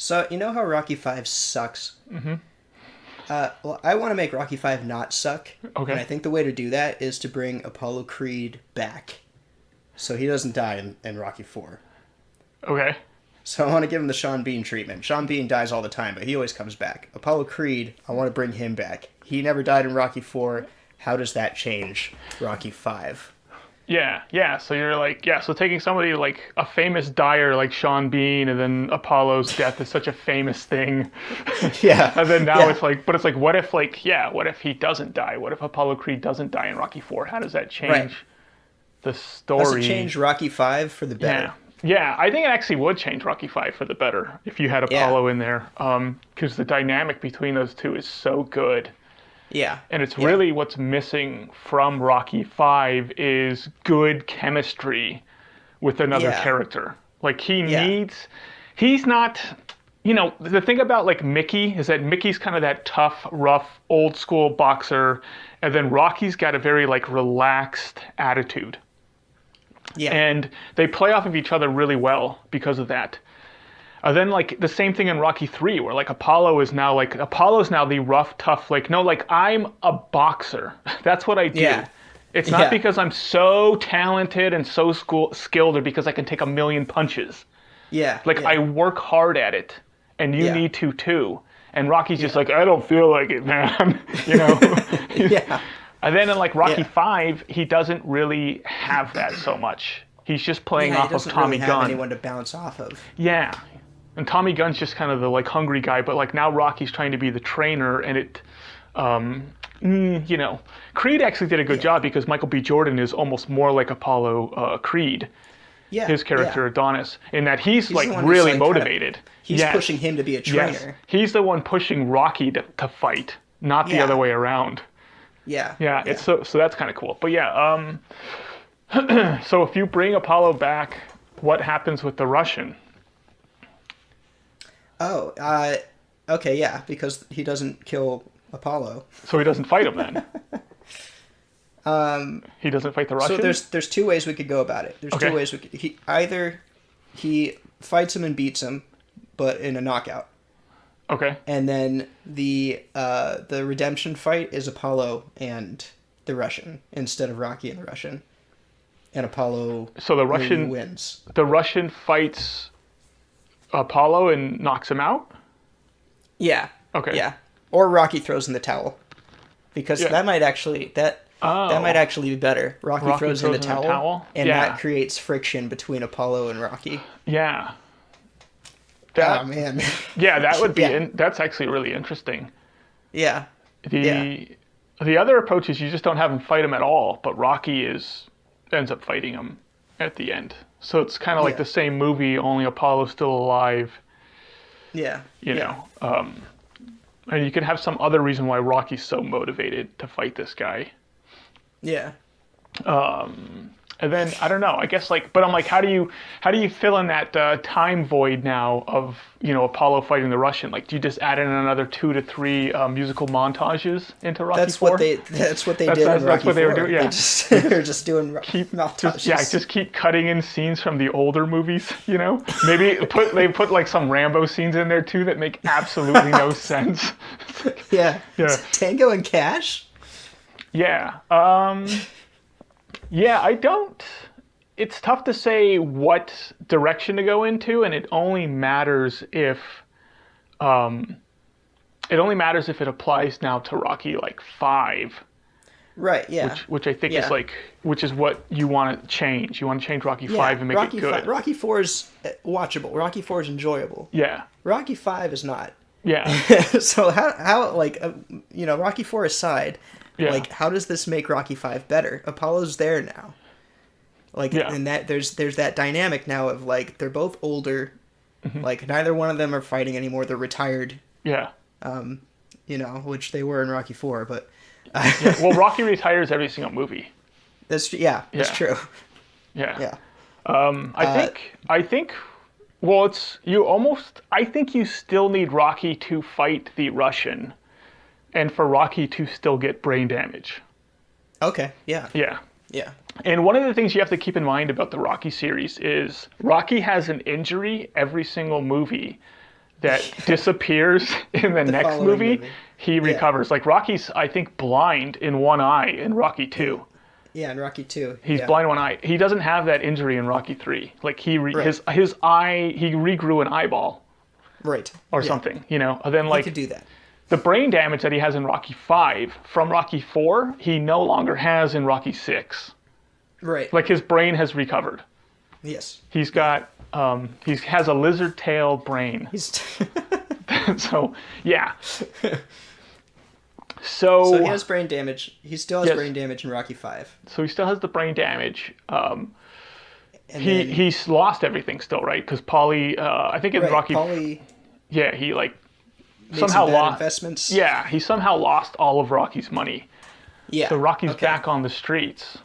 So, you know how Rocky 5 sucks? Mm-hmm. Well, I want to make Rocky 5 not suck, and Okay. I think the way to do that is to bring Apollo Creed back. So he doesn't die in Rocky 4. Okay. So I want to give him the Sean Bean treatment. Sean Bean dies all the time, but he always comes back. Apollo Creed, I want to bring him back. He never died in Rocky 4. How does that change Rocky 5? Yeah, yeah. So you're like, yeah. So taking somebody like a famous dyer like Sean Bean, and then Apollo's death is such a famous thing, Yeah, and then now yeah. it's like, but it's like, what if like, yeah, what if he doesn't die? What if Apollo Creed doesn't die in Rocky Four? How does that Right. change the How's it story? change Rocky 5 for the Yeah, better? yeah. I think it actually would change Rocky Five for the better if you had Yeah, Apollo in there, because the dynamic between those two is so good. yeah, And it's yeah, really what's missing from Rocky 5 is good chemistry with another yeah, character. Like yeah, he's not, the thing about like Mickey is that Mickey's kind of that tough, rough, old school boxer, and then Rocky's got a very like relaxed attitude. yeah, And they play off of each other really well because of that. Then like the same thing in Rocky 3 where like Apollo's now the rough tough like no like I'm a boxer. That's what I do. yeah, It's not yeah, because I'm so talented and so skilled or because I can take a million punches. yeah, Like I yeah, work hard at it and you yeah, need to too. And Rocky's just yeah, like I don't feel like it, man. yeah, And then in like Rocky yeah. 5, he doesn't really have that so much. He's just playing Yeah, he off of doesn't really Tommy have Gunn. anyone to bounce off of. Yeah. And Tommy Gunn's just kind of the like hungry guy, but like now Rocky's trying to be the trainer, and um, Creed actually did a good Yeah, job because Michael B. Jordan is almost more like Apollo Creed, yeah, his yeah. character Adonis, in that he's He's like the one who's really like kind of motivated. he's Yes, pushing him to be a yes, trainer. he's the one pushing Rocky to fight, not the other Yeah, way around. yeah, Yeah, it's yeah. so that's kind of cool. But yeah, so if you bring Apollo back, what happens with the Russian? Oh, okay, yeah, because he doesn't kill Apollo. So he doesn't fight him then. He doesn't fight the So Russian. there's two ways we could go about it. There's two Okay. ways we could. Either he fights him and beats him, but in a knockout, Okay. and then the redemption fight is Apollo and the Russian instead of Rocky and the Russian, and Apollo So the maybe Russian wins. the Russian fights Apollo and knocks him out. Yeah, Okay. yeah. Or Rocky throws in the towel, because Yeah. that might Oh. actually be better. Rocky Rocky throws in the throws in the towel, towel? and Yeah. that creates friction between Apollo and Rocky. Yeah. Oh That man. yeah, that would be Yeah, that's actually really interesting. yeah, yeah, The other approach is you just don't have him fight him at all, but Rocky ends up fighting him at the end. So it's kind of like yeah, the same movie, only Apollo's still alive, yeah, you yeah, know. And you can have some other reason why Rocky's so motivated to fight this guy. yeah. And then I don't know. I guess like, but I'm like, how do you fill in that time void now of Apollo fighting the Russian? Like, do you just add in another 2 to 3 musical montages into Rocky That's Four? what they. That's what they That's did that's, in that's Rocky what they were 4. doing. Yeah, They're just doing keep montages. just keep cutting in scenes from the older movies. Maybe they put like some Rambo scenes in there too that make absolutely no sense. Yeah. Yeah. Tango and Cash. Yeah. Yeah, I don't. It's tough to say what direction to go into, and it only matters if it applies now to Rocky like 5, Right. Yeah. which I think is Yeah. which is what you want to change. You want to change Rocky Yeah. 5 and make it good. Rocky 4 is watchable. Rocky 4 is enjoyable. Yeah, Rocky 5 is not. yeah, So how like Rocky 4 aside, yeah, like how does this make Rocky 5 better? Apollo's there now. Like yeah, and that there's that dynamic now of like they're both older. Like neither one of them are fighting anymore. They're retired. yeah. Which they were in Rocky 4, but Yeah. Well, Rocky retires every single movie. that's Yeah, true. yeah. Yeah. I think. Well, I think you still need Rocky to fight the Russian, and for Rocky to still get brain damage. Okay. Yeah. Yeah. Yeah. And one of the things you have to keep in mind about the Rocky series is Rocky has an injury every single movie that disappears in the next following movie. He recovers. Like Rocky's, I think, blind in one eye in Rocky 2. Yeah, in Rocky 2. He's blind in one eye. He doesn't have that injury in Rocky 3. Like his eye, he regrew an eyeball. Right. Or something, you know. And then He like could do that. the brain damage that he has in Rocky 5 from Rocky 4, he no longer has in Rocky 6. Right. Like his brain has recovered. Yes. He's got he has a lizard tail brain. He's So, yeah. So he has brain damage. He still has brain damage in Rocky 5. So he still has the brain damage. And He's lost everything still, right? Because Paulie, I think in Rocky, Paulie he like made somehow some bad lost investments. Yeah, he somehow lost all of Rocky's money. Yeah. So Rocky's back on the streets.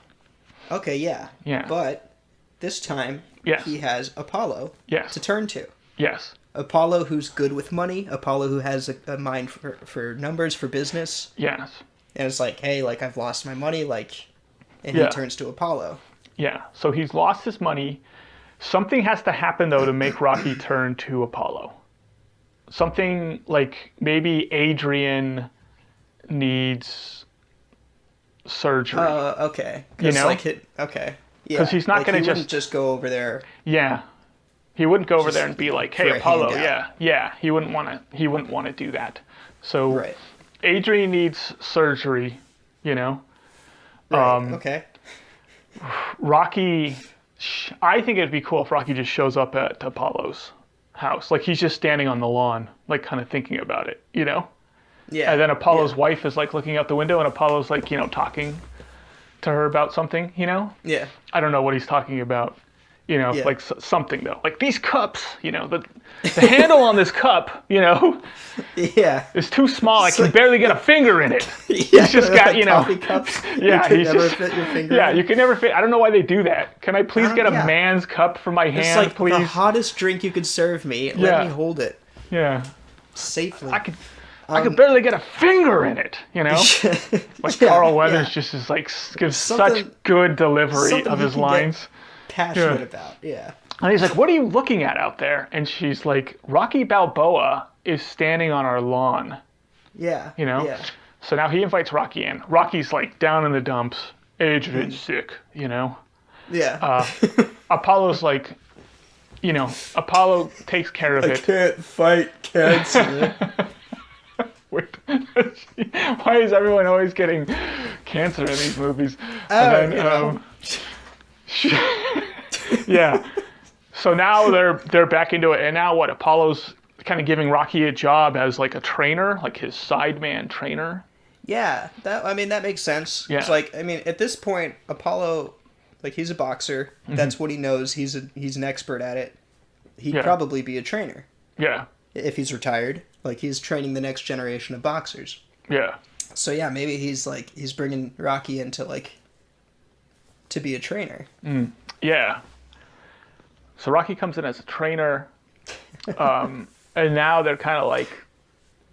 Okay, yeah. Yeah. But this time he has Apollo to turn to. Yes. Apollo who's good with money, Apollo who has a mind for numbers, for business. Yes. And it's like, hey, like I've lost my money, like, and he turns to Apollo. Yeah. So he's lost his money. Something has to happen though to make Rocky turn to Apollo. Something like maybe Adrian needs surgery. Okay. You know? Okay. Yeah. Because he's not like going he to wouldn't just go over there. Yeah. He wouldn't go over there and be like, "Hey, Apollo, handout. yeah." He wouldn't want to do that. So Adrian needs surgery, you know. Right. Okay. Rocky, I think it'd be cool if Rocky just shows up at Apollo's house, like he's just standing on the lawn, like kind of thinking about it, you know. Yeah. And then Apollo's wife is like looking out the window, and Apollo's like, you know, talking to her about something, you know. Yeah. I don't know what he's talking about. You know, like something though, like these cups, you know, the handle on this cup, you know, is too small. I can barely get a finger in it. He's just got, you know, coffee cups. Yeah, you can never fit your finger. Yeah, in. you can never fit. I don't know why they do that. Can I please get a man's cup for my hand, it's like please? the hottest drink you could serve me. Let me hold it. Yeah. Safely. I could barely get a finger in it, you know. Like Carl Weathers just is like gives such good delivery of his lines. Passionate about, And he's like, "What are you looking at out there?" And she's like, "Rocky Balboa is standing on our lawn." Yeah. You know? Yeah. So now he invites Rocky in. Rocky's like down in the dumps, Adrian's sick, you know? Yeah. Apollo's like, you know, Apollo takes care of it. I can't fight cancer. Why is everyone always getting cancer in these movies? And then, yeah. So now they're back into it, and now what? Apollo's kind of giving Rocky a job as like a trainer, like his sideman trainer. Yeah, that makes sense. Yeah. It's like, I mean, at this point, Apollo, like he's a boxer. Mm-hmm. That's what he knows. He's an expert at it. He'd probably be a trainer. Yeah. If he's retired, like he's training the next generation of boxers. Yeah. So yeah, maybe he's bringing Rocky in to be a trainer. Yeah. So Rocky comes in as a trainer, and now they're kind of like,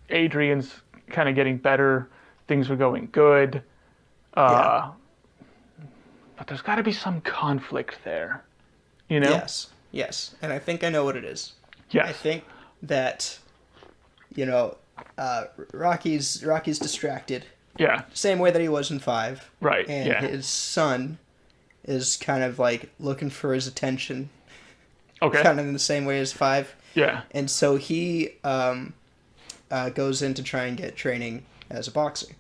Adrian's kind of getting better, things are going good, but there's got to be some conflict there, you know? Yes, and I think I know what it is. Yes. I think that, you know, Rocky's distracted. Yeah. Same way that he was in 5. Right. And his son is kind of like looking for his attention. Okay. Kind of in the same way as 5. Yeah. And so he goes in to try and get training as a boxer.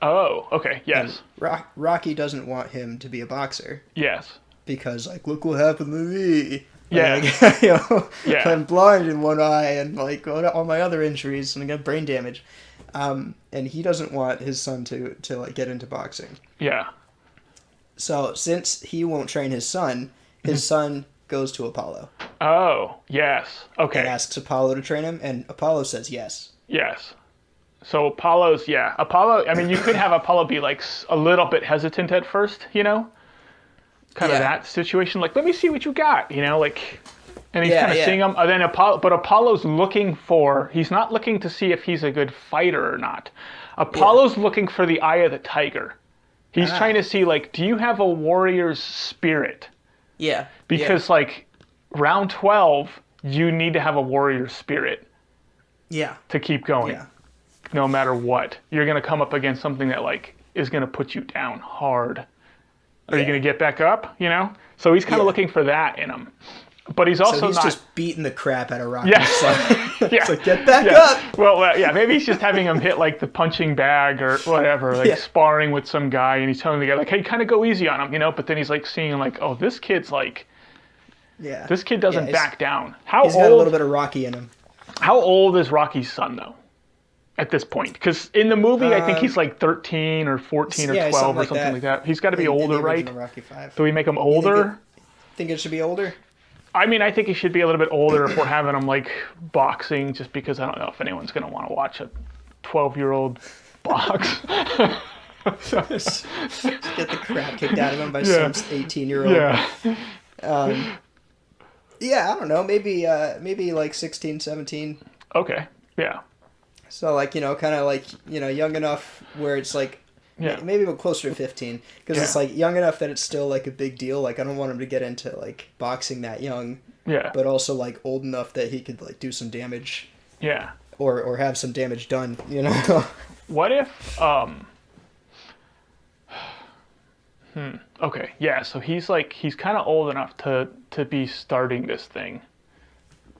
Oh, okay. Yes. And Rocky doesn't want him to be a boxer. Yes. Because, like, look what happened to me. Yeah. Like, you know, I'm blind in one eye and, like, all my other injuries and I got brain damage. And he doesn't want his son to like, get into boxing. Yeah. So, since he won't train his son goes to Apollo. Oh, yes. Okay. And asks Apollo to train him, and Apollo says yes. Yes. So Apollo, I mean, you could have Apollo be like a little bit hesitant at first, you know? Kind of that situation, like, let me see what you got, you know, like, and he's kind of seeing him, and then Apollo's he's not looking to see if he's a good fighter or not. Apollo's looking for the eye of the tiger. He's trying to see, like, do you have a warrior's spirit? Yeah. Because, like, round 12, you need to have a warrior spirit. Yeah. to keep going. Yeah. No matter what, you're going to come up against something that like is going to put you down hard. Are you going to get back up? You know? So he's kind of looking for that in him. But he's also so he's not just beating the crap out of Rocky. Yeah. It's like, get back up. Well, yeah, maybe he's just having him hit like the punching bag or whatever, like sparring with some guy, and he's telling the guy like, "Hey, kind of go easy on him," you know. But then he's like seeing like, "Oh, this kid's like, this kid doesn't back down." He's got a little bit of Rocky in him. How old is Rocky's son though? At this point, because in the movie, I think he's like 13 or 14 or 12 or something like that. He's got to be older, right? Rocky 5. Do we make him older? Think it should be older? I mean, I think he should be a little bit older if we're having him like boxing, just because I don't know if anyone's going to want to watch a 12-year-old box. Just get the crap kicked out of him by some 18-year-old. Yeah, I don't know. Maybe like 16, 17. Okay. Yeah. So like, you know, kind of like, you know, young enough where it's like, maybe closer to 15, because it's like young enough that it's still like a big deal. Like I don't want him to get into like boxing that young. Yeah. But also like old enough that he could like do some damage. Yeah. Or have some damage done, you know. What if okay, yeah, so he's kind of old enough to be starting this thing.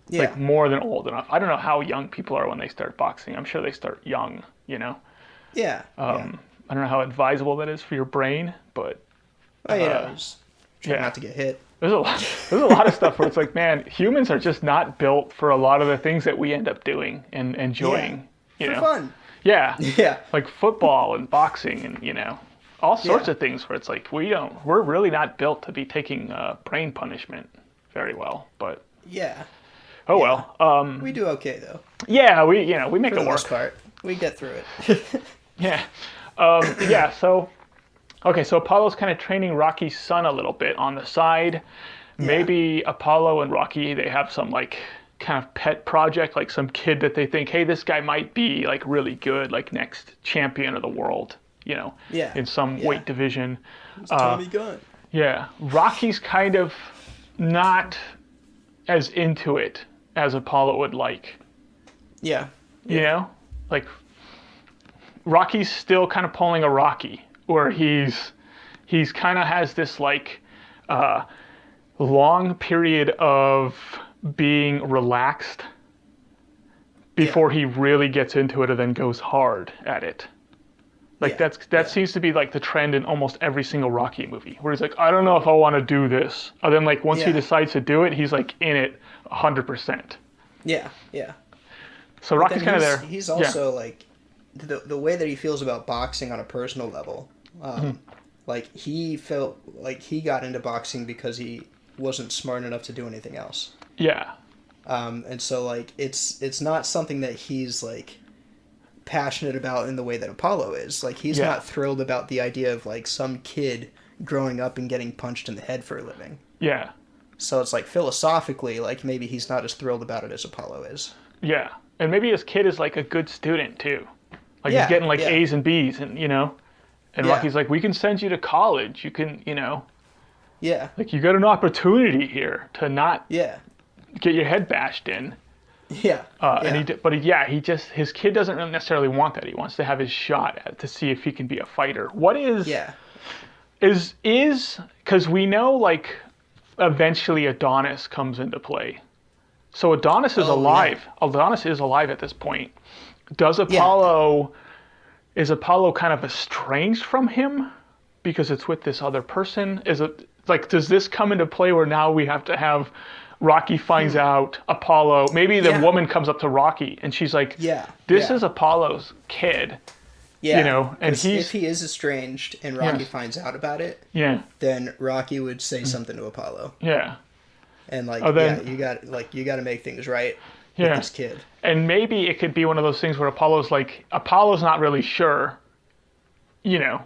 Yeah. Like more than old enough. I don't know how young people are when they start boxing. I'm sure they start young, you know. Yeah. I don't know how advisable that is for your brain, but just try not to get hit. There's a lot of stuff where it's like, man, humans are just not built for a lot of the things that we end up doing and enjoying. You know? Fun. Yeah. Yeah. Like football and boxing and, you know, all sorts of things where it's like we're really not built to be taking brain punishment very well, but oh well. We do okay though. Yeah, we make it work. For the most part, we get through it. Yeah. So, okay. So Apollo's kind of training Rocky's son a little bit on the side. Yeah. Maybe Apollo and Rocky, they have some like kind of pet project, like some kid that they think, hey, this guy might be like really good, like next champion of the world, you know, in some weight division. It's Tommy Gunn. Yeah. Rocky's kind of not as into it as Apollo would like. Yeah. You know? Like, Rocky's still kind of pulling a Rocky, where he's kind of has this, like, long period of being relaxed before he really gets into it and then goes hard at it. Like, that seems to be, like, the trend in almost every single Rocky movie, where he's like, I don't know if I want to do this. And then, like, once he decides to do it, he's, like, in it 100%. Yeah. So Rocky's kind of there. He's also, like, the way that he feels about boxing on a personal level, like, he felt like he got into boxing because he wasn't smart enough to do anything else. Yeah. And so, like, it's not something that he's, like, passionate about in the way that Apollo is. Like, he's not thrilled about the idea of, like, some kid growing up and getting punched in the head for a living. Yeah. So it's like, philosophically, like, maybe he's not as thrilled about it as Apollo is. Yeah. And maybe his kid is, like, a good student, too. Like, he's getting, like, A's and B's, and, you know? And Rocky's like, we can send you to college. You can, you know? Yeah. Like, you got an opportunity here to not get your head bashed in. Yeah. His kid doesn't really necessarily want that. He wants to have his shot to see if he can be a fighter. What is... Yeah. Is... Because we know, like, eventually Adonis comes into play. So Adonis is alive. Yeah. Adonis is alive at this point. Does Apollo... Is Apollo kind of estranged from him because it's with this other person? Is it like, does this come into play where now we have to have Rocky finds out Apollo, maybe the woman comes up to Rocky and she's like, this is Apollo's kid. Yeah. You know, and if he is estranged and Rocky finds out about it, then Rocky would say something to Apollo. Yeah. And like, you got to make things right. With this kid. And maybe it could be one of those things where Apollo's not really sure, you know.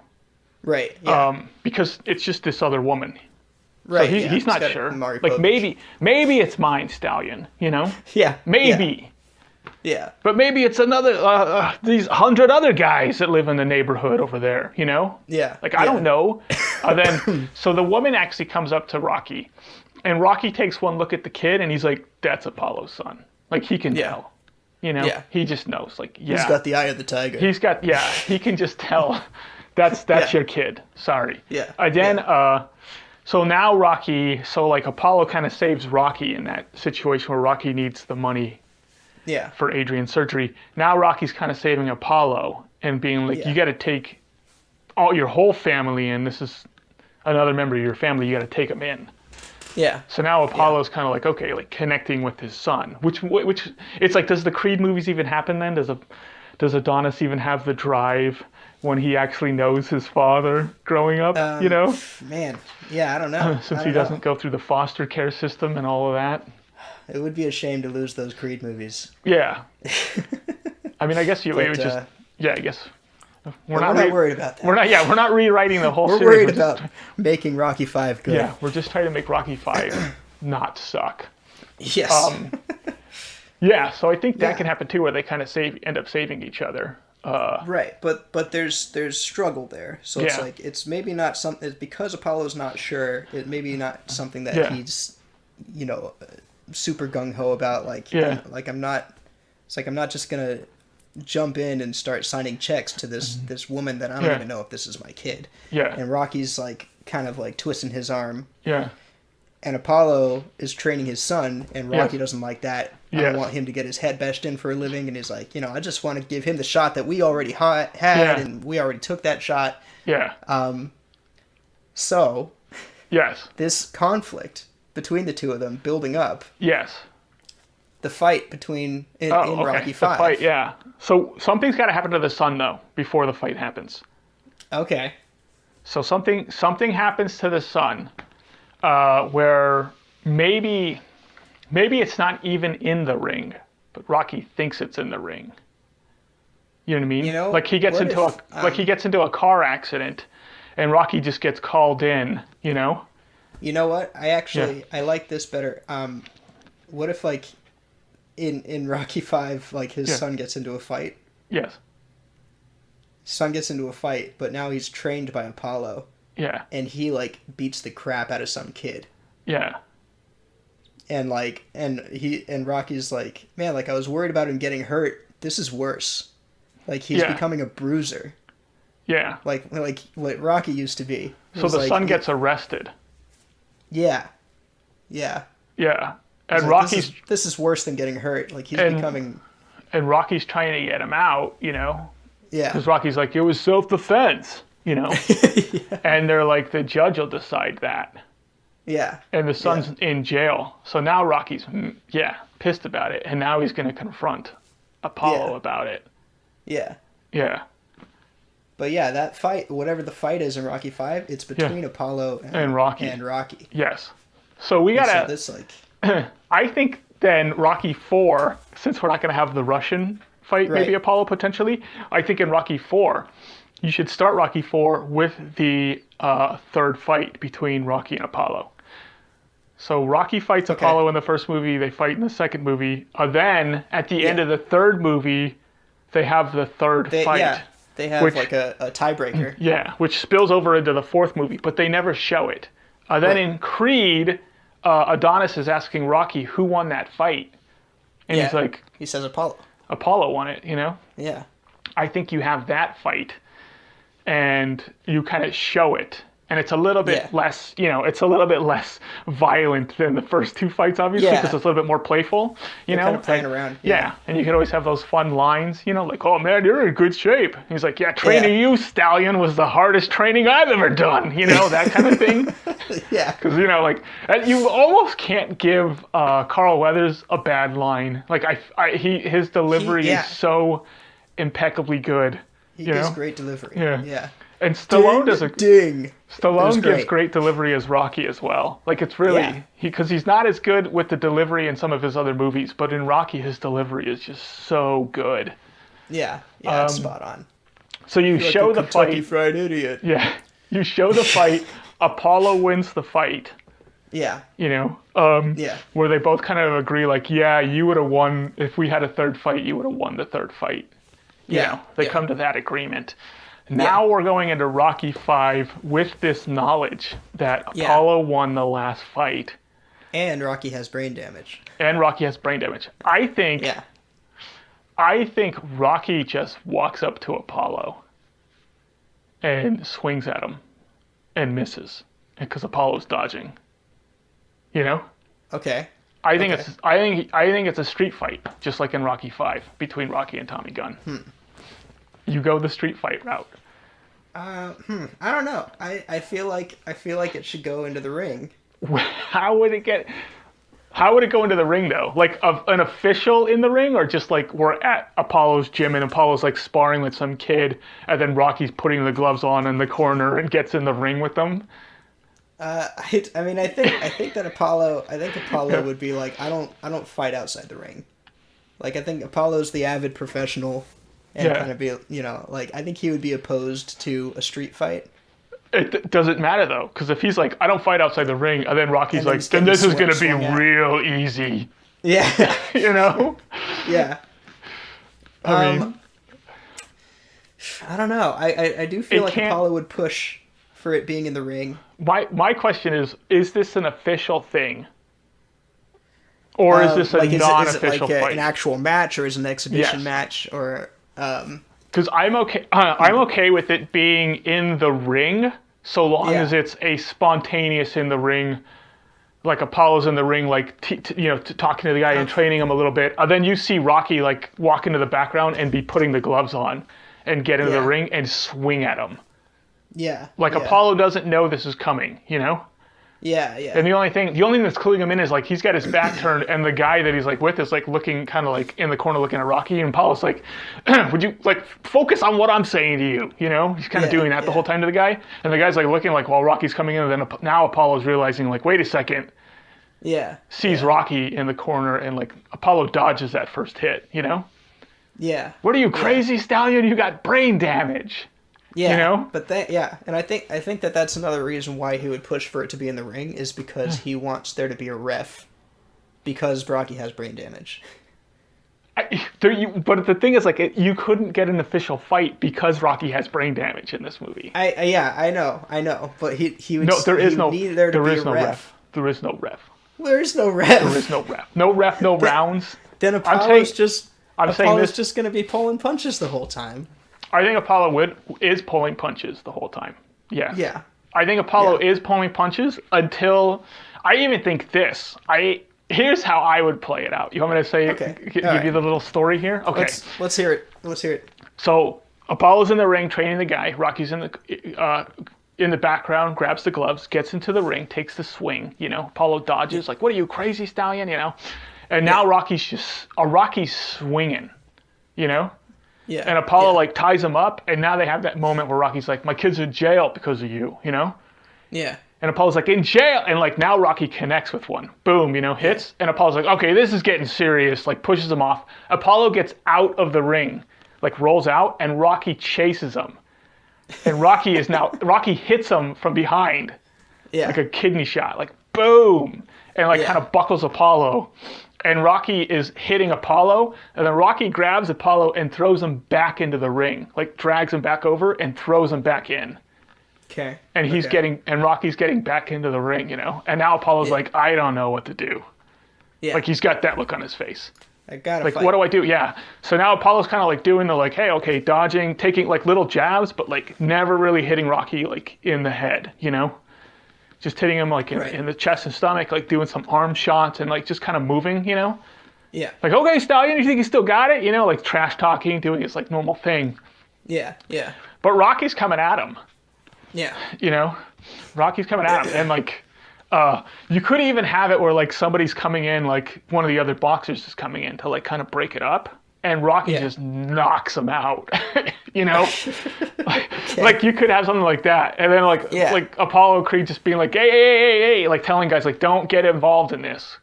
Right. Yeah. Because it's just this other woman. Right. So he's not sure. Like maybe it's mine, Stallion, you know? Yeah. Maybe. Yeah. But maybe it's another these 100 other guys that live in the neighborhood over there, you know? Yeah. Like I don't know. So the woman actually comes up to Rocky, and Rocky takes one look at the kid and he's like, that's Apollo's son. Like, he can tell. You know, Yeah. he just knows. Like, yeah, He's got the eye of the tiger. He can just tell. That's Yeah. your kid. Sorry. Yeah. Again, Yeah. so now Rocky. So like Apollo kind of saves Rocky in that situation where Rocky needs the money Yeah. for Adrian's surgery. Now Rocky's kind of saving Apollo and being like, Yeah. you got to take your whole family in. This is another member of your family. You got to take him in. Yeah. So now Apollo's kind of like, okay, like connecting with his son, which it's like, does the Creed movies even happen then? Does Adonis even have the drive when he actually knows his father growing up, you know? Man, yeah, I don't know. Since he doesn't go through the foster care system and all of that. It would be a shame to lose those Creed movies. Yeah. I mean, I guess it would just, I guess. We're not worried about that. We're not rewriting the whole We're series. worried about making Rocky 5 good. Yeah, we're just trying to make Rocky 5 not suck. Yes. Yeah, so I think that can happen too, where they kind of end up saving each other. Right, but there's struggle there. So it's like, it's maybe not something, it's because Apollo's not sure, it maybe not something that he's, you know, super gung-ho about. Like, I'm not just gonna jump in and start signing checks to this woman that I don't even know if this is my kid. Yeah. And Rocky's like kind of like twisting his arm. Yeah. And Apollo is training his son, and Rocky doesn't like that. I don't want him to get his head bashed in for a living, and he's like, you know, I just want to give him the shot that we already had, and we already took that shot. Yeah. So, yes, this conflict between the two of them building up. Yes. The fight between in Rocky 5. The fight, yeah. So something's got to happen to the son though before the fight happens. Okay. So something happens to the son, where maybe it's not even in the ring, but Rocky thinks it's in the ring. You know what I mean? You know, like he gets into a car accident, and Rocky just gets called in. You know. You know what? I like this better. What if like in Rocky 5, like his son gets into a fight? Yes. His son gets into a fight, but now he's trained by Apollo. Yeah. And he like beats the crap out of some kid. Yeah. And like and Rocky's like, man, like I was worried about him getting hurt. This is worse. Like he's becoming a bruiser. Yeah. Like what Rocky used to be. So the son gets arrested. Yeah. Yeah. Yeah. And like, Rocky's this is worse than getting hurt. Like he's becoming. And Rocky's trying to get him out, you know. Yeah. Because Rocky's like, it was self-defense, you know. And they're like, the judge will decide that. Yeah. And the son's in jail, so now Rocky's pissed about it, and now he's going to confront Apollo about it. Yeah. Yeah. But yeah, that fight, whatever the fight is in Rocky 5, it's between Apollo and Rocky. Yes. So we gotta. So this like. I think then Rocky 4, since we're not gonna have the Russian fight, maybe Apollo potentially. I think in Rocky 4, you should start Rocky 4 with the third fight between Rocky and Apollo. So Rocky fights Apollo in the first movie. They fight in the second movie. Then at the end of the third movie, they have the third fight. Yeah. They have like a tiebreaker. Yeah, which spills over into the fourth movie, but they never show it. Then in Creed, Adonis is asking Rocky who won that fight. And he's like... He says Apollo. Apollo won it, you know? Yeah. I think you have that fight, and you kind of show it. And it's a little bit less, you know, it's a little bit less violent than the first two fights, obviously, because it's a little bit more playful, you know? Kind of playing around. Yeah, and you could always have those fun lines, you know, like, oh man, you're in good shape. And he's like, training you, Stallion, was the hardest training I've ever done, you know, that kind of thing. Yeah. Because, you know, like, you almost can't give Carl Weathers a bad line. Like, his delivery is so impeccably good. He gives great delivery. Yeah. And Stallone ding. Stallone gives great delivery as Rocky as well. Like it's really because he's not as good with the delivery in some of his other movies, but in Rocky his delivery is just so good. Yeah, it's spot on. So you show like the Kentucky fight. Fried Idiot. Yeah, you show the fight. Apollo wins the fight. Yeah. You know. Where they both kind of agree, like, you would have won if we had a third fight. You would have won the third fight. You know, they come to that agreement. Now we're going into Rocky 5 with this knowledge that Apollo won the last fight. And Rocky has brain damage. I think I think Rocky just walks up to Apollo and swings at him and misses because Apollo's dodging. You know? Okay. I think Okay. I think it's a street fight, just like in Rocky 5 between Rocky and Tommy Gunn. You go the street fight route. I don't know. I feel like it should go into the ring. How would it get? How would it go into the ring though? Like an official in the ring, or just like we're at Apollo's gym and Apollo's like sparring with some kid, and then Rocky's putting the gloves on in the corner and gets in the ring with them? I mean, I think that Apollo would be like, I don't fight outside the ring. Like, I think Apollo's the avid professional, and kind of be, like, I think he would be opposed to a street fight. It doesn't matter though, because if he's like, I don't fight outside the ring, and then Rocky's And then like, then this is gonna be swung at. real easy, Yeah. you know? Yeah. I mean, I don't know. I do feel It like can't- Apollo would push for it being in the ring. my question is this an official thing, or is this a like, non-official is it like fight? an actual match, or is it an exhibition Yes. match, or Because I'm okay with it being in the ring, so long Yeah. as it's a spontaneous in the ring, like Apollo's in the ring, like talking to the guy and training him a little bit. And then you see Rocky like walk into the background and be putting the gloves on, and get into the Yeah. ring and swing at him. yeah, Like yeah. Apollo doesn't know this is coming, you know. Yeah, yeah. And the only thing that's cluing him in is like he's got his back turned, and the guy that he's like with is like looking kind of like in the corner looking at Rocky, and Apollo's like, "Would you like focus on what I'm saying to you?" You know, he's kind of Yeah, doing that the yeah. whole time to the guy, and the guy's like looking like while Rocky's coming in, and then now Apollo's realizing like, wait a second, Yeah. sees Rocky in the corner, and like Apollo dodges that first hit. You know, Yeah. what are you crazy stallion? You got brain damage. Yeah. You know? But and I think that that's another reason why he would push for it to be in the ring is because he wants there to be a ref because Rocky has brain damage. But the thing is, like, you couldn't get an official fight because Rocky has brain damage in this movie. I know, but he would No, there is he no would need there to there be is a no ref. ref. There is no ref. There is no ref. There is no ref. No ref. No rounds. Then saying- Apollo's just I'm saying Apollo's this. just going to be pulling punches the whole time. I think Apollo is pulling punches the whole time. Yeah. Yeah. I think Apollo Yeah. is pulling punches until I even think this. Here's how I would play it out. You want me to say? Okay. Give All right. you the little story here. Okay. Let's hear it. Let's hear it. So Apollo's in the ring training the guy. Rocky's in the background, grabs the gloves, gets into the ring, takes the swing. You know, Apollo dodges like, "What are you, crazy stallion?" You know, and now Rocky's swinging. You know, Yeah. and Apollo yeah. like ties him up, and now they have that moment where Rocky's like, "My kid's in jail because of you." You know. Yeah. And Apollo's like, "In jail!" And like now Rocky connects with one. Boom, you know, hits. And Apollo's like, "Okay, this is getting serious." Like pushes him off. Apollo gets out of the ring, like rolls out, and Rocky chases him. And Rocky hits him from behind, Yeah. like a kidney shot, like boom, and like Yeah. kind of buckles Apollo. And Rocky is hitting Apollo, and then Rocky grabs Apollo and throws him back into the ring, like drags him back over and throws him back in. Okay. And Rocky's getting back into the ring, you know. And now Apollo's Yeah. like, I don't know what to do. Yeah. Like he's got that look on his face. I gotta Like, fight. what do I do? Yeah. So now Apollo's kind of like doing the like, hey, okay, dodging, taking like little jabs, but like never really hitting Rocky like in the head, you know. Just hitting him like Right. in the chest and stomach, like doing some arm shots and like just kind of moving, you know. Yeah. Like, okay, Stallion, you think you still got it? You know, like trash talking, doing his like normal thing. Yeah. Yeah. But Rocky's coming at him. Yeah. You know, Rocky's coming at him, and like, you could even have it where like somebody's coming in, like one of the other boxers is coming in to like kind of break it up, and Rocky Yeah. just knocks him out. You know, like you could have something like that, and then like Yeah. like Apollo Creed just being like, hey, like telling guys like don't get involved in this.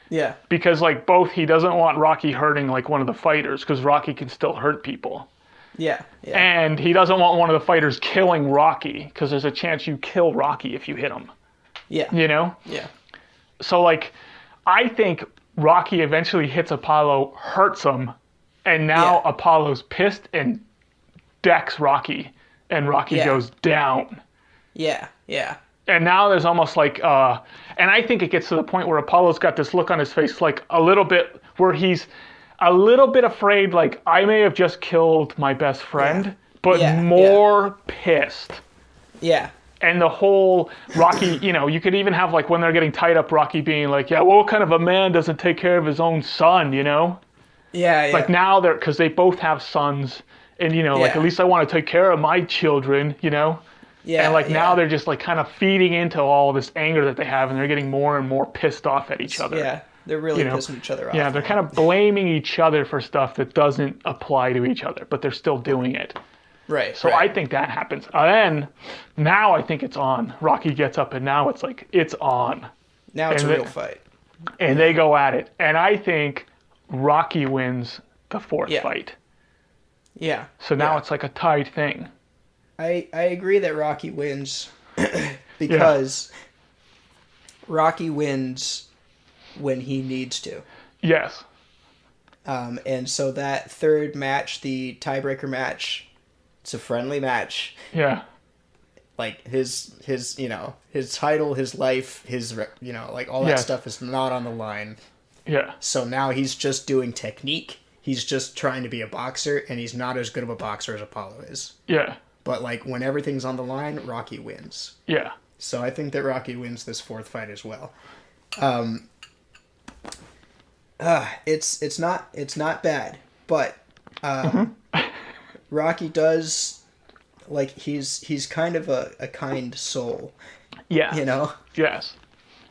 Yeah. Because like he doesn't want Rocky hurting like one of the fighters because Rocky can still hurt people. Yeah. Yeah. And he doesn't want one of the fighters killing Rocky because there's a chance you kill Rocky if you hit him. Yeah. You know? Yeah. So, like, I think Rocky eventually hits Apollo, hurts him, and now Yeah. Apollo's pissed and decks Rocky, and Rocky Yeah. goes down. Yeah. Yeah. And now there's almost like, and I think it gets to the point where Apollo's got this look on his face, like a little bit where he's, a little bit afraid, like, I may have just killed my best friend, but Yeah, more pissed. Yeah. And the whole Rocky, you know, you could even have, like, when they're getting tied up, Rocky being like, yeah, well, what kind of a man doesn't take care of his own son, you know? Yeah. Like, now they're, because they both have sons, and, you know, like, at least I want to take care of my children, you know? Yeah. And, like, now they're just, like, kind of feeding into all this anger that they have, and they're getting more and more pissed off at each other. Yeah. They're really pissing each other off. Yeah, they're kind of blaming each other for stuff that doesn't apply to each other, but they're still doing it. Right. So I think that happens. Then, now I think it's on. Rocky gets up, and now it's like, it's on. Now it's a real fight. And they go at it. And I think Rocky wins the fourth fight. Yeah. So now it's like a tied thing. I agree that Rocky wins because Rocky wins when he needs to. Yes. And so that third match, the tiebreaker match, it's a friendly match. Yeah. Like his you know, his title, his life, his, you know, like all that stuff is not on the line. Yeah. So now he's just doing technique. He's just trying to be a boxer, and he's not as good of a boxer as Apollo is. Yeah. But like when everything's on the line, Rocky wins. Yeah. So I think that Rocky wins this fourth fight as well. It's not bad, but Rocky does, like, he's kind of a kind soul. Yeah. You know? Yes.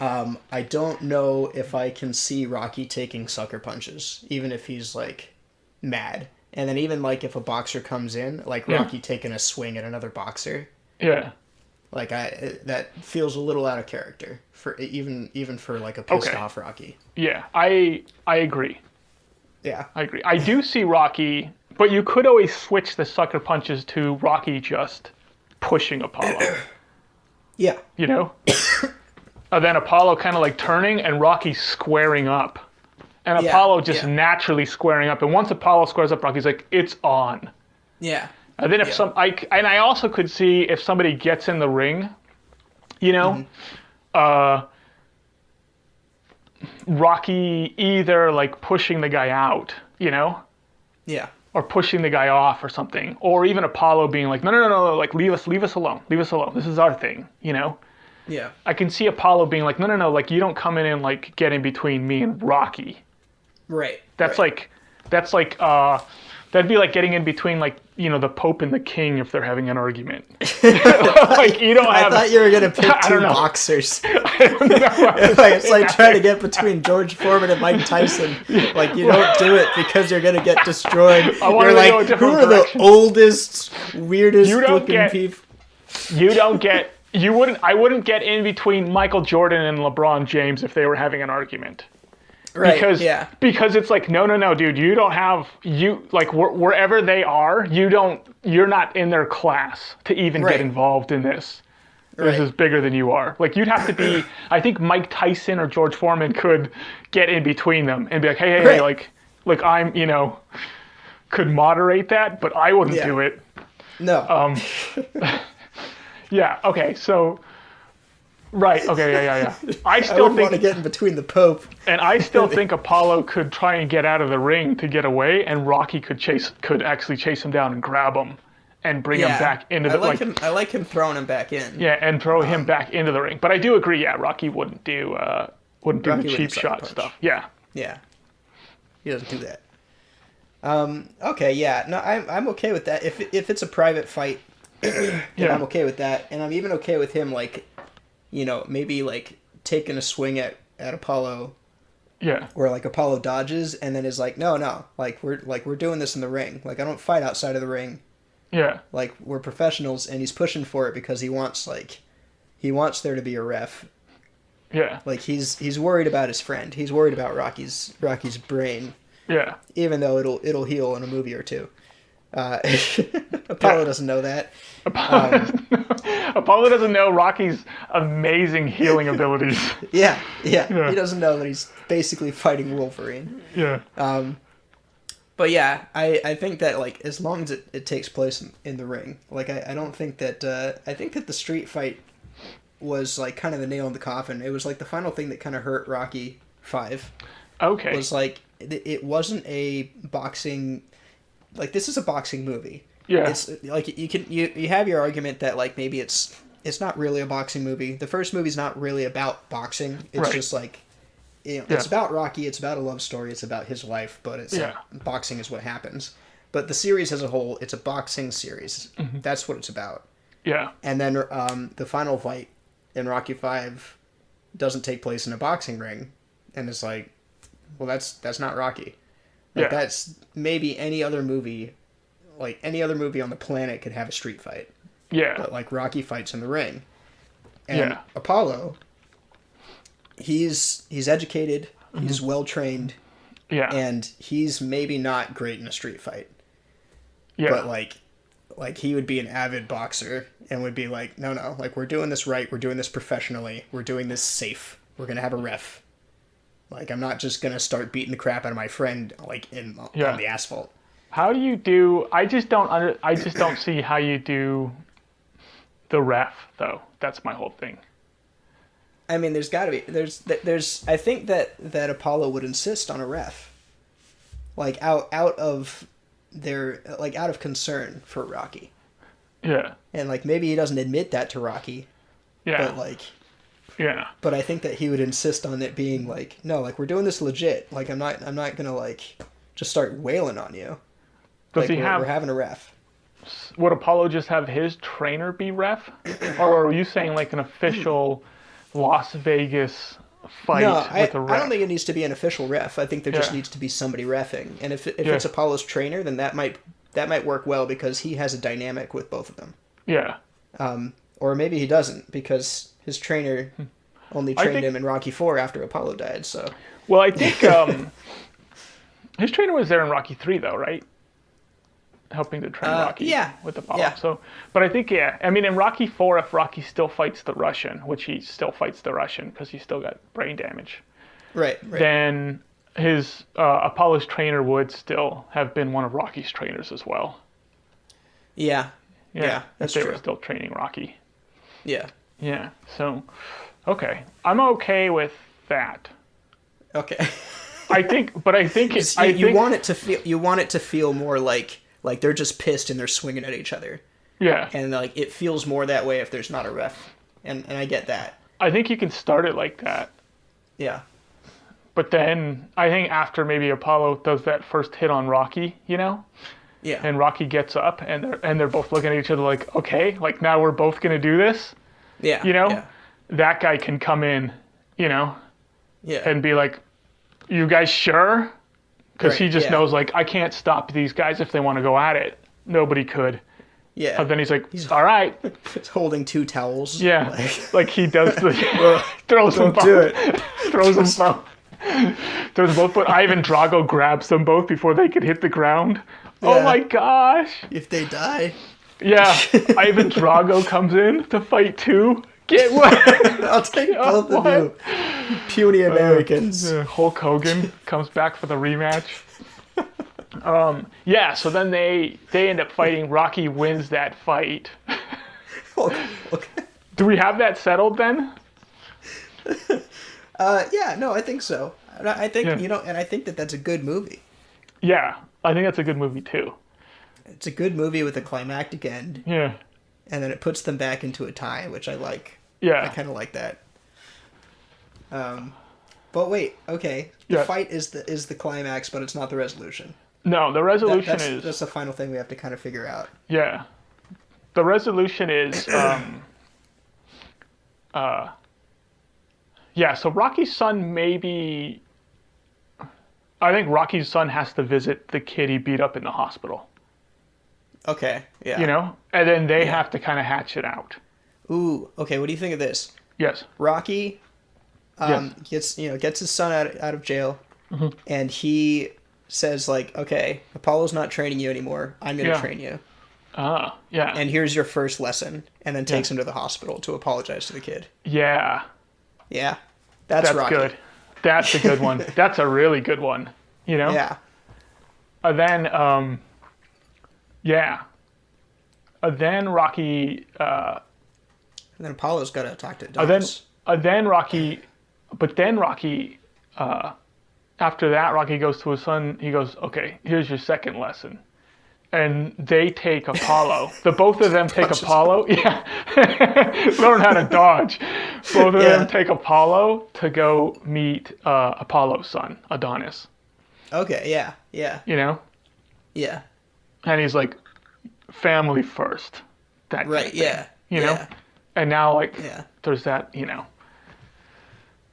I don't know if I can see Rocky taking sucker punches, even if he's, like, mad. And then even, like, if a boxer comes in, like Rocky taking a swing at another boxer. Yeah. Like, that feels a little out of character for even for, like, a pissed off Rocky. Yeah, I agree. Yeah. I agree. I do see Rocky, but you could always switch the sucker punches to Rocky just pushing Apollo. Yeah. You know? And then Apollo kind of like turning and Rocky squaring up. And Apollo just naturally squaring up. And once Apollo squares up, Rocky's like, it's on. Yeah. And then if I also could see if somebody gets in the ring, you know, Rocky either like pushing the guy out, you know? Yeah. Or pushing the guy off or something. Or even Apollo being like, no, like leave us alone. Leave us alone. This is our thing, you know? Yeah. I can see Apollo being like, no, like you don't come in and like get in between me and Rocky. Right. That's like that'd be like getting in between, like, you know, the Pope and the King if they're having an argument. Like, you don't have... I thought you were going to pick two boxers. I don't know. Like, it's like trying to get between George Foreman and Mike Tyson. Like, you don't do it because you're going to get destroyed. You're like, who are the oldest, weirdest looking people? You don't get... I wouldn't get in between Michael Jordan and LeBron James if they were having an argument. Right, because it's like, no, dude, you don't have, like, wherever they are, you're not in their class to even get involved in this. This is bigger than you are. Like, you'd have to be, I think Mike Tyson or George Foreman could get in between them and be like, hey, like I'm, you know, could moderate that, but I wouldn't do it. No. Yeah, okay, so... Right. Okay. Yeah. I still want to get in between the Pope, and I still think Apollo could try and get out of the ring to get away, and Rocky could actually chase him down and grab him, and bring him back into the ring. I like him throwing him back in. Yeah, and throw him back into the ring. But I do agree. Yeah, Rocky wouldn't do the cheap shot stuff. Yeah. Yeah. He doesn't do that. Okay. Yeah. No, I'm okay with that. If it's a private fight, then I'm okay with that, and I'm even okay with him like. You know, maybe like taking a swing at Apollo. Yeah. Where like Apollo dodges and then is like, no, like we're doing this in the ring. Like I don't fight outside of the ring. Yeah. Like we're professionals, and he's pushing for it because he wants there to be a ref. Yeah. Like he's worried about his friend. He's worried about Rocky's brain. Yeah. Even though it'll heal in a movie or two. Apollo doesn't know that. Apollo doesn't know Rocky's amazing healing abilities. Yeah. He doesn't know that he's basically fighting Wolverine. Yeah. But yeah, I think that like as long as it takes place in the ring, like I don't think that I think that the street fight was like kind of the nail in the coffin. It was like the final thing that kind of hurt Rocky 5. Okay. was like it wasn't a boxing, like this is a boxing movie. Yeah. It's like you have your argument that like maybe it's not really a boxing movie. The first movie's not really about boxing. It's Right. just like, you know, Yeah. it's about Rocky. It's about a love story. It's about his life. But it's Yeah. like boxing is what happens. But the series as a whole, it's a boxing series. Mm-hmm. That's what it's about. Yeah. And then the final fight in Rocky Five doesn't take place in a boxing ring, and it's like, well, that's not Rocky. Like Yeah. that's maybe any other movie, like any other movie on the planet could have a street fight, Yeah. but like Rocky fights in the ring. And Yeah. Apollo, he's educated, he's well trained, Yeah. and he's maybe not great in a street fight, Yeah. but like he would be an avid boxer and would be like, no, like we're doing this right, we're doing this professionally, we're doing this safe, we're gonna have a ref. Like I'm not just gonna start beating the crap out of my friend like on the asphalt. How do you do? I just don't see how you do the ref though. That's my whole thing. I mean, there's got to be there's I think that Apollo would insist on a ref, like out of their like out of concern for Rocky, Yeah. and like maybe he doesn't admit that to Rocky, Yeah. but like. Yeah. But I think that he would insist on it being like, no, like we're doing this legit. Like I'm not gonna like just start wailing on you. Does Like he we're having a ref. Would Apollo just have his trainer be ref, or are you saying like an official Las Vegas fight No, with a ref? I don't think it needs to be an official ref. I think there just Yeah. needs to be somebody reffing. And if Yeah. it's Apollo's trainer, then that might work well because he has a dynamic with both of them. Yeah. Or maybe he doesn't because his trainer only trained think- him in Rocky IV after Apollo died. So Well, I think his trainer was there in Rocky 3 though, right? Helping to train Rocky yeah. with Apollo. Yeah. So, but I think I mean in Rocky 4, if Rocky still fights the Russian, which he still fights the Russian because he still got brain damage, right. then his Apollo's trainer would still have been one of Rocky's trainers as well. Yeah. Yeah, Yeah, if that's they true. were still training Rocky. Yeah. Yeah. So, okay, I'm okay with that. Okay. I think You want it to feel more like they're just pissed and they're swinging at each other, Yeah. and like it feels more that way if there's not a ref, and I get that. I think you can start it like that. Yeah. But then I think after maybe Apollo does that first hit on Rocky, Yeah. and Rocky gets up and they're both looking at each other like, okay, like now we're both gonna do this, yeah. Yeah. That guy can come in, Yeah. and be like, you guys sure? Because he Right, just yeah. knows like I can't stop these guys if they want to go at it. Nobody could. Yeah. And then he's like, all right, It's holding two towels. yeah, Like, like he does the throws them both. do it. Throws them both. Throws them both. But Ivan Drago grabs them both before they could hit the ground. Oh Yeah. my gosh. If they die, Yeah, Ivan Drago comes in to fight too. Get what? I'll take both of you, puny Americans. Hulk Hogan comes back for the rematch. Yeah, so then they end up fighting. Rocky wins that fight. Okay. Do we have that settled then? Yeah. No, I think so. I think Yeah. and I think that that's a good movie. Yeah, I think that's a good movie too. It's a good movie with a climactic end, Yeah, and then it puts them back into a tie, which I like. I yeah, kind of like that. But wait, okay. The Yeah. fight is the climax, but it's not the resolution. no, the resolution That's the final thing we have to kind of figure out. yeah, the resolution is yeah. So Rocky's son maybe. I think Rocky's son has to visit the kid he beat up in the hospital. Okay. Yeah. And then they have to kind of hatch it out. Ooh. Okay. What do you think of this? Yes. Rocky Yes. gets his son out of jail, Mm-hmm. and he says like, okay, Apollo's not training you anymore. I'm gonna Yeah. train you, Yeah. and here's your first lesson. And then takes him to the hospital to apologize to the kid. Yeah. Yeah. That's Rocky. good. That's a good one. That's a really good one. Yeah. And then, yeah. And then Rocky. And then Apollo's got to talk to And then, Adonis. then Rocky. But then Rocky after that, Rocky goes to his son. He goes, "Okay, here's your second lesson." And they take Apollo. The both of them take Apollo. Yeah, learn how to dodge. Both of them take Apollo to go meet Apollo's son, Adonis. Okay. Yeah. Yeah. You know, Yeah. and he's like, family first. That kind Right. of thing, Yeah. you know, and now like Yeah. there's that.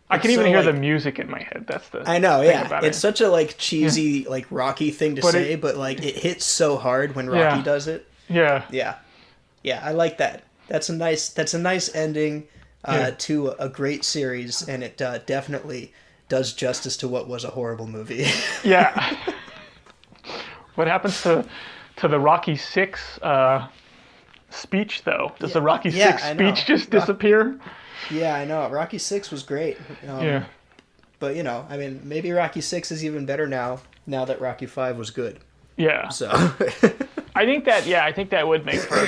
I can It's even so, hear like, the music in my head. That's the I know, thing yeah. about It's it. such a like cheesy, like Rocky thing to But say, but like it hits so hard when Rocky does it. Yeah. Yeah. Yeah, I like that. That's a nice ending to a great series, and it definitely does justice to what was a horrible movie. Yeah. What happens to the Rocky Six speech though? Does the Rocky Six I know. speech just disappear? Yeah, I know. Rocky 6 was great. Yeah. But, I mean, maybe Rocky 6 is even better now that Rocky 5 was good. Yeah. So, I think that would make for a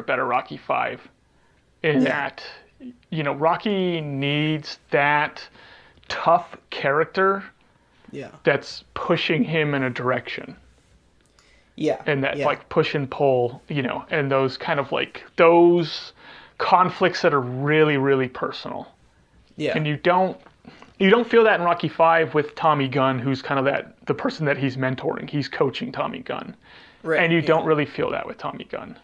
better Rocky 5 in that Rocky needs that tough character yeah. that's pushing him in a direction. Yeah. And that like push and pull, and those kind of like those conflicts that are really, really personal. Yeah. And you don't feel that in Rocky 5 with Tommy Gunn, who's kind of the person that he's mentoring. He's coaching Tommy Gunn. Right. And you don't really feel that with Tommy Gunn.